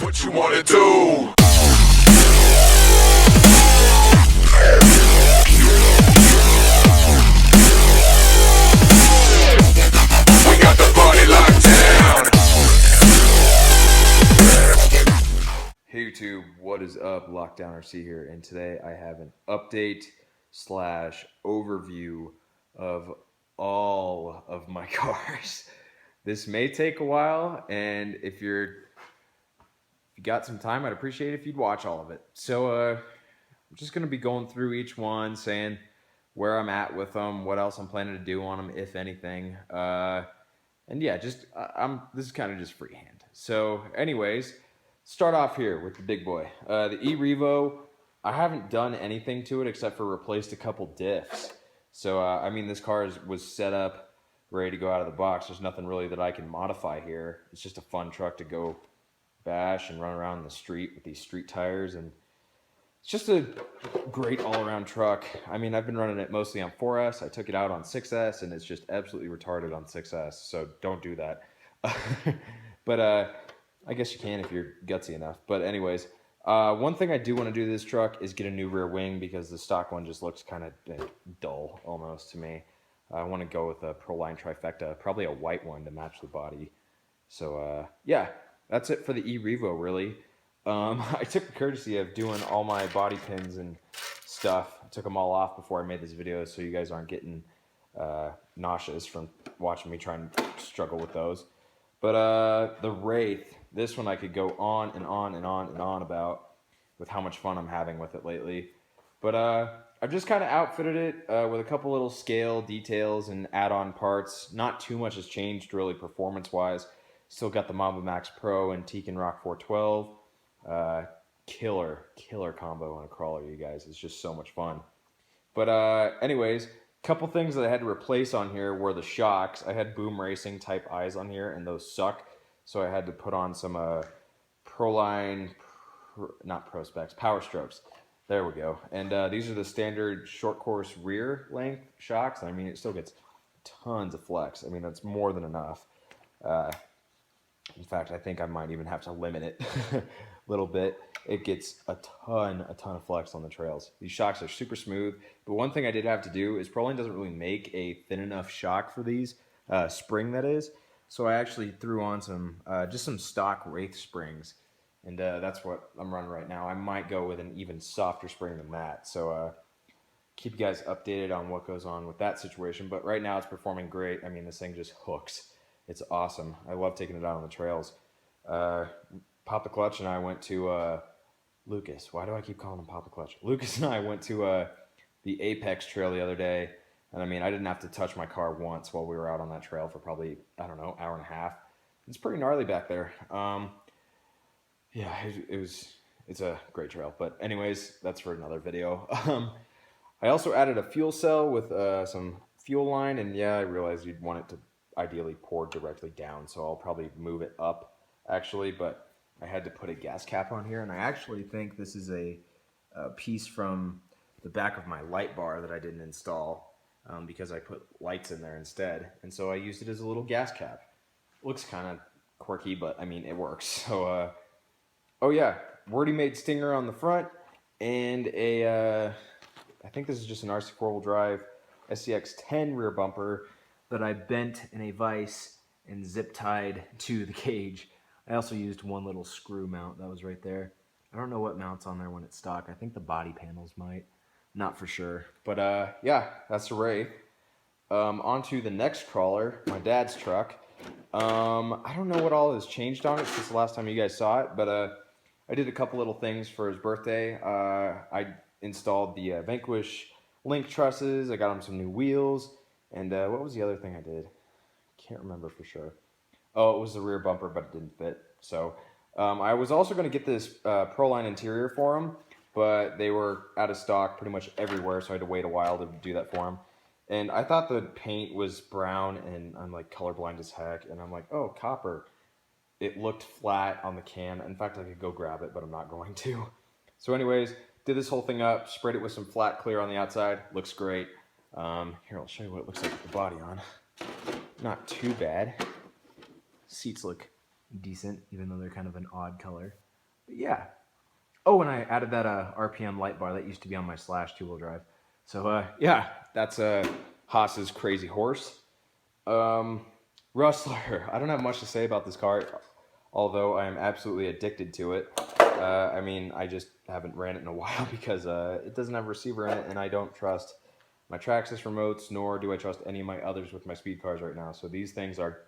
what you wanna do. We got the party locked down. Hey YouTube, what is up? Lockdown RC here, and today I have an update slash overview of all of my cars. This may take a while, and if you got some time, I'd appreciate it if you'd watch all of it. So I'm just going to be going through each one, saying where I'm at with them, what else I'm planning to do on them, if anything. And yeah, this is kind of just freehand. So anyways, start off here with the big boy. The Erevo, I haven't done anything to it except for replaced a couple diffs. So, I mean, this car was set up, ready to go out of the box. There's nothing really that I can modify here. It's just a fun truck to go bash and run around the street with these street tires. And it's just a great all-around truck. I mean, I've been running it mostly on 4S. I took it out on 6S, and it's just absolutely retarded on 6S. So don't do that. But I guess you can if you're gutsy enough. But anyways, one thing I do want to do to this truck is get a new rear wing because the stock one just looks kind of dull almost to me. I want to go with a Proline trifecta, probably a white one to match the body. So yeah, that's it for the Erevo really. I took the courtesy of doing all my body pins and stuff. I took them all off before I made this video so you guys aren't getting nauseous from watching me try and struggle with those. But the Wraith, this one I could go on and on and on and on about with how much fun I'm having with it lately. But I've just kind of outfitted it with a couple little scale details and add-on parts. Not too much has changed really performance-wise. Still got the Mamba Max Pro and Tekin Rock 412. Killer combo on a crawler, you guys. It's just so much fun. But anyways, couple things that I had to replace on here were the shocks. I had Boom Racing type eyes on here, and those suck. So I had to put on some Proline, not Pro Specs, Power Strokes. There we go. And these are the standard short course rear length shocks. I mean, it still gets tons of flex. I mean, that's more than enough. In fact, I think I might even have to limit it a little bit. It gets a ton of flex on the trails. These shocks are super smooth. But one thing I did have to do is Proline doesn't really make a thin enough shock for these, spring that is. So I actually threw on some, just some stock Wraith springs. And that's what I'm running right now. I might go with an even softer spring than that. So keep you guys updated on what goes on with that situation. But right now it's performing great. I mean, this thing just hooks. It's awesome. I love taking it out on the trails. Pop the Clutch and I went to Lucas. Why do I keep calling him Pop the Clutch? Lucas and I went to the Apex Trail the other day. And I mean, I didn't have to touch my car once while we were out on that trail for probably, I don't know, hour and a half. It's pretty gnarly back there. Yeah, it's a great trail. But anyways, that's for another video. I also added a fuel cell with some fuel line. And yeah, I realized you'd want it to ideally pour directly down. So I'll probably move it up actually. But I had to put a gas cap on here. And I actually think this is a piece from the back of my light bar that I didn't install because I put lights in there instead. And so I used it as a little gas cap. Looks kind of quirky, but I mean, it works. So, oh yeah, Wordy made stinger on the front and a, I think this is just an RC 4-wheel drive SCX 10 rear bumper that I bent in a vise and zip tied to the cage. I also used one little screw mount that was right there. I don't know what mounts on there when it's stock. I think the body panels might. Not for sure. But yeah, that's the Wraith. On to the next crawler, my dad's truck. I don't know what all has changed on it since the last time you guys saw it, but I did a couple little things for his birthday. I installed the Vanquish link trusses. I got him some new wheels. And what was the other thing I did? Can't remember for sure. Oh, it was the rear bumper, but it didn't fit. So I was also going to get this Proline interior for him, but they were out of stock pretty much everywhere, so I had to wait a while to do that for him. And I thought the paint was brown, and I'm like colorblind as heck, and I'm like, oh, copper. It looked flat on the can. In fact, I could go grab it, but I'm not going to. So anyways, did this whole thing up, sprayed it with some flat clear on the outside. Looks great. Here, I'll show you what it looks like with the body on. Not too bad. Seats look decent, even though they're kind of an odd color. But yeah. Oh, and I added that RPM light bar that used to be on my Slash two-wheel drive. So yeah, that's Haas's Crazy Horse. Um, Rustler. I don't have much to say about this car, although I am absolutely addicted to it. I mean, I just haven't ran it in a while because it doesn't have a receiver in it, and I don't trust my Traxxas remotes, nor do I trust any of my others with my speed cars right now. So these things are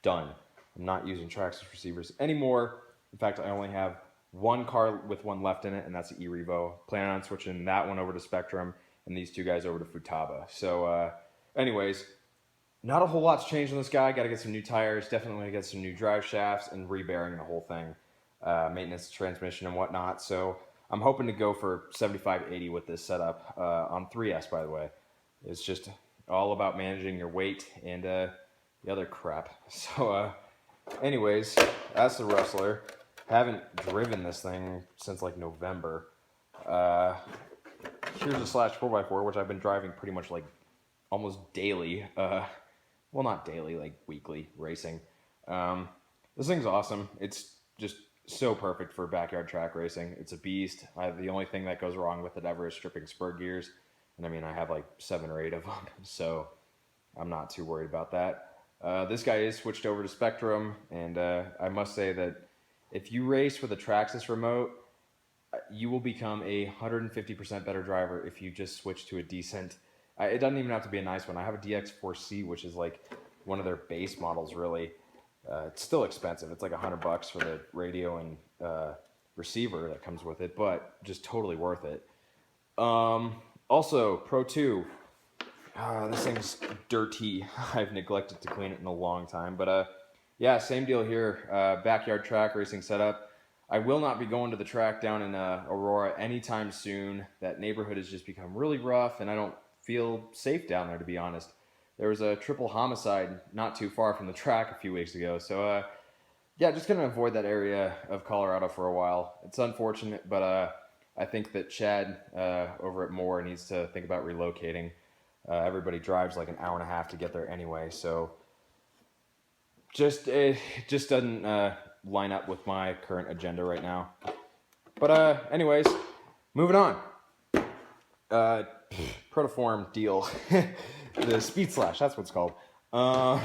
done. I'm not using Traxxas receivers anymore. In fact, I only have one car with one left in it, and that's the Erevo. Plan on switching that one over to Spectrum and these two guys over to Futaba. So, anyways, not a whole lot's changed on this guy. Got to get some new tires. Definitely get some new drive shafts and rebearing the whole thing. Maintenance, transmission, and whatnot. So I'm hoping to go for 75-80 with this setup on 3S, by the way. It's just all about managing your weight and the other crap. So, anyways, that's the Rustler. Haven't driven this thing since like November. Here's a Slash 4x4, which I've been driving pretty much like almost daily. Well, not daily, like weekly racing. This thing's awesome. It's just so perfect for backyard track racing. It's a beast. The only thing that goes wrong with it ever is stripping spur gears. And I mean, I have like 7 or 8 of them, so I'm not too worried about that. This guy is switched over to Spectrum, and I must say that if you race with a Traxxas remote, you will become a 150% better driver if you just switch to a decent. It doesn't even have to be a nice one. I have a DX4C, which is like one of their base models, really. It's still expensive. It's like $100 for the radio and receiver that comes with it, but just totally worth it. Also, Pro 2. This thing's dirty. I've neglected to clean it in a long time, but yeah, same deal here. Backyard track racing setup. I will not be going to the track down in Aurora anytime soon. That neighborhood has just become really rough, and I don't feel safe down there, to be honest. There was a triple homicide not too far from the track a few weeks ago, so yeah, just gonna avoid that area of Colorado for a while. It's unfortunate, but I think that Chad over at Moore needs to think about relocating. Everybody drives like an hour and a half to get there anyway, so it just doesn't line up with my current agenda right now. But anyways, moving on. Protoform deal. The Speed Slash, that's what it's called. Oh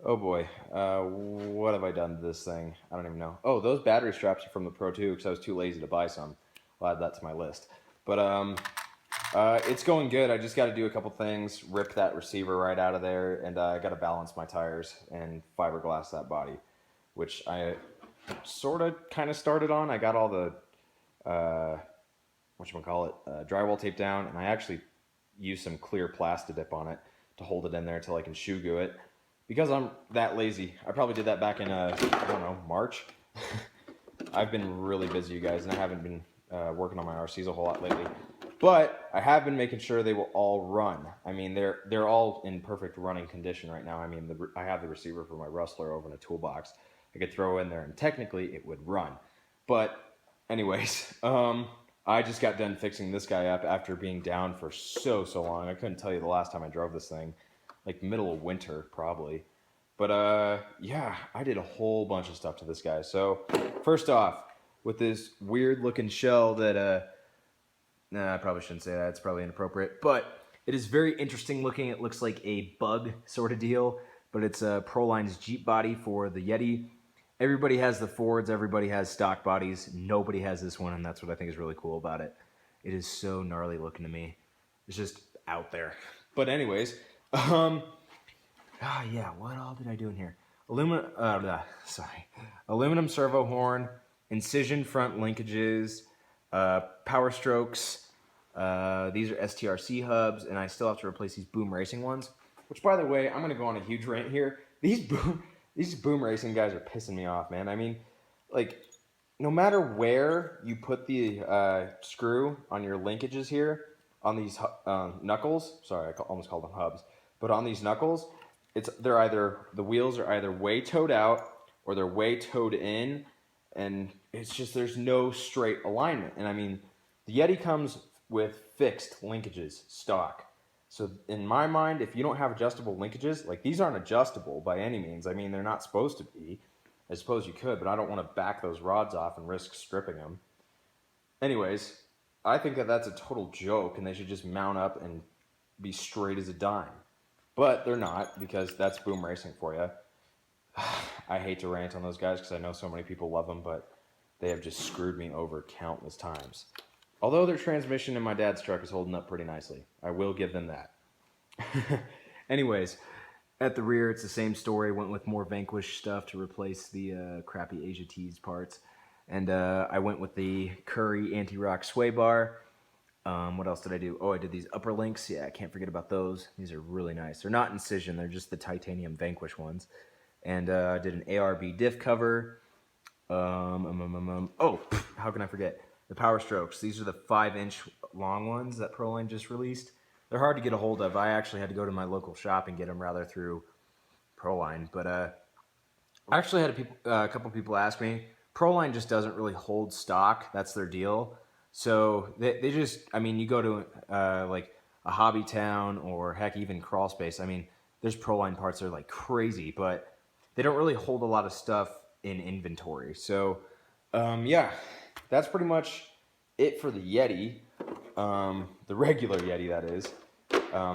boy, what have I done to this thing? I don't even know. Oh, those battery straps are from the Pro 2 because I was too lazy to buy some. I'll add that to my list. But it's going good. I just got to do a couple things, rip that receiver right out of there, and I got to balance my tires and fiberglass that body, which I sort of kind of started on. I got all the drywall tape down, and I actually used some clear Plastidip on it to hold it in there until I can shoe goo it, because I'm that lazy. I probably did that back in I don't know, March. I've been really busy, you guys, and I haven't been working on my RCs a whole lot lately. But I have been making sure they will all run. I mean, they're all in perfect running condition right now. I mean, I have the receiver for my Rustler over in a toolbox. I could throw in there, and technically it would run. But anyways, I just got done fixing this guy up after being down for so long. I couldn't tell you the last time I drove this thing, like middle of winter probably. But yeah, I did a whole bunch of stuff to this guy. So first off, with this weird looking shell that I probably shouldn't say that. It's probably inappropriate. But it is very interesting looking. It looks like a bug sort of deal. But it's a Proline's Jeep body for the Yeti. Everybody has the Fords. Everybody has stock bodies. Nobody has this one, and that's what I think is really cool about it. It is so gnarly looking to me. It's just out there. But anyways, yeah, what all did I do in here? Aluminum servo horn, incision front linkages, power strokes. These are STRC hubs, and I still have to replace these Boom Racing ones. Which, by the way, I'm going to go on a huge rant here. These Boom Racing guys are pissing me off, man. I mean, like, no matter where you put the screw on your linkages here, on these knuckles, sorry, I almost called them hubs, but on these knuckles, the wheels are either way towed out or they're way towed in, and it's just there's no straight alignment. And I mean, the Yeti comes with fixed linkages stock. So in my mind, if you don't have adjustable linkages, like these aren't adjustable by any means. I mean, they're not supposed to be. I suppose you could, but I don't want to back those rods off and risk stripping them. Anyways, I think that that's a total joke, and they should just mount up and be straight as a dime. But they're not, because that's boom racing for you. I hate to rant on those guys because I know so many people love them, but they have just screwed me over countless times. Although their transmission in my dad's truck is holding up pretty nicely. I will give them that. Anyways, at the rear, it's the same story. Went with more Vanquish stuff to replace the crappy Asia Tees parts. And I went with the Curry anti-rock sway bar. What else did I do? Oh, I did these upper links. Yeah, I can't forget about those. These are really nice. They're not Incision. They're just the titanium Vanquish ones. And I did an ARB diff cover. Oh, how can I forget? The Power Strokes. These are the 5-inch long ones that Proline just released. They're hard to get a hold of. I actually had to go to my local shop and get them rather through Proline. But I actually had a couple people ask me. Proline just doesn't really hold stock. That's their deal. So they just, I mean, you go to like a Hobby Town or heck, even Crawl Space. I mean, there's Proline parts that are like crazy, but they don't really hold a lot of stuff in inventory. So yeah, that's pretty much it for the Yeti. The regular Yeti, that is. I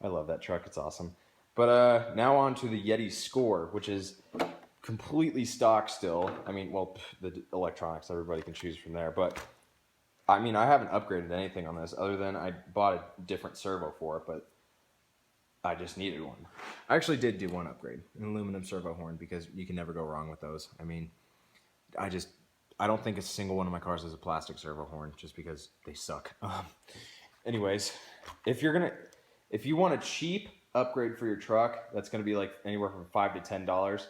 love that truck. It's awesome. But now on to the Yeti Score, which is completely stock still. I mean, well, the electronics, everybody can choose from there. But, I mean, I haven't upgraded anything on this other than I bought a different servo for it, but I just needed one. I actually did do one upgrade, an aluminum servo horn, because you can never go wrong with those. I mean, I don't think a single one of my cars has a plastic servo horn just because they suck. Anyways, if you want a cheap upgrade for your truck, that's going to be like anywhere from $5 to $10.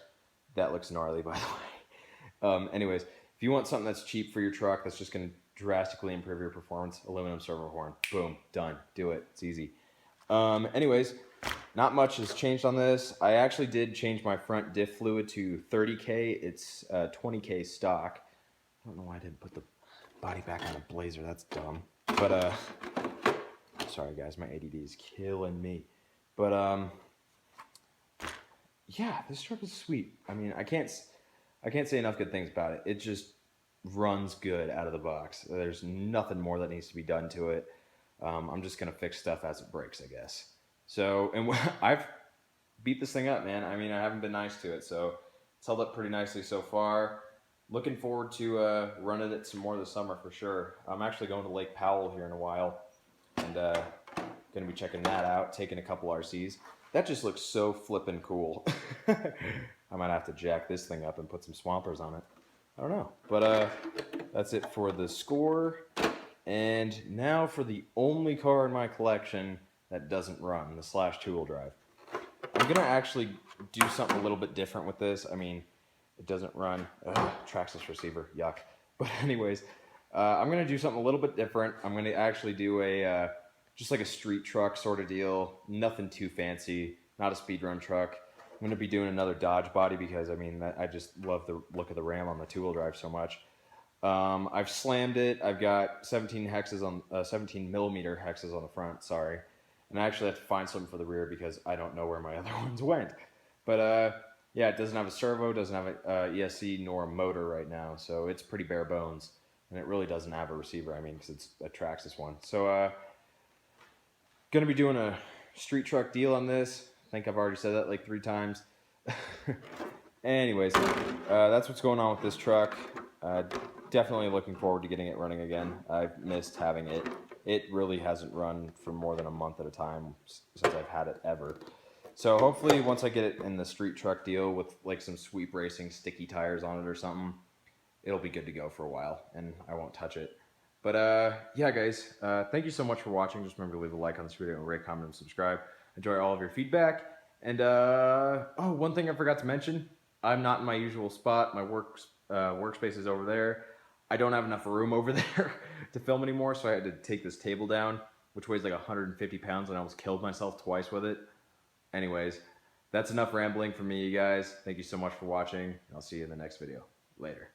That looks gnarly, by the way. Anyways, if you want something that's cheap for your truck, that's just going to drastically improve your performance, aluminum servo horn. Boom, done. Do it. It's easy. Anyways, not much has changed on this. I actually did change my front diff fluid to 30K. It's 20K stock. I don't know why I didn't put the body back on a Blazer. That's dumb. But, sorry guys, my ADD is killing me. But, yeah, this truck is sweet. I mean, I can't say enough good things about it. It just runs good out of the box. There's nothing more that needs to be done to it. I'm just going to fix stuff as it breaks, I guess. So, and I've beat this thing up, man. I mean, I haven't been nice to it, so it's held up pretty nicely so far. Looking forward to running it some more this summer for sure. I'm actually going to Lake Powell here in a while, and going to be checking that out, taking a couple RCs. That just looks so flippin' cool. I might have to jack this thing up and put some Swampers on it. I don't know. But that's it for the Score. And now for the only car in my collection that doesn't run, the Slash 2-wheel drive. I'm going to actually do something a little bit different with this. I mean, it doesn't run. Traxxas receiver, yuck. But anyways, I'm going to do something a little bit different. I'm going to actually do a just like a street truck sort of deal. Nothing too fancy. Not a speed run truck. I'm going to be doing another Dodge body because, I mean, I just love the look of the Ram on the 2-wheel drive so much. I've slammed it. I've got 17 millimeter hexes on the front, sorry. And I actually have to find something for the rear because I don't know where my other ones went. But, yeah, it doesn't have a servo, doesn't have an ESC, nor a motor right now. So it's pretty bare bones. And it really doesn't have a receiver, I mean, because it's a Traxxas one. So, going to be doing a street truck deal on this. I think I've already said that like 3 times. Anyways, that's what's going on with this truck. Definitely looking forward to getting it running again. I've missed having it. It really hasn't run for more than a month at a time since I've had it ever. So hopefully once I get it in the street truck deal with like some sweep racing sticky tires on it or something, it'll be good to go for a while and I won't touch it. But yeah, guys, thank you so much for watching. Just remember to leave a like on this video and rate, comment, and subscribe. Enjoy all of your feedback. And oh, one thing I forgot to mention, I'm not in my usual spot. My workspace is over there. I don't have enough room over there to film anymore, so I had to take this table down, which weighs like 150 pounds, and I almost killed myself twice with it. Anyways, that's enough rambling from me, you guys. Thank you so much for watching. I'll see you in the next video. Later.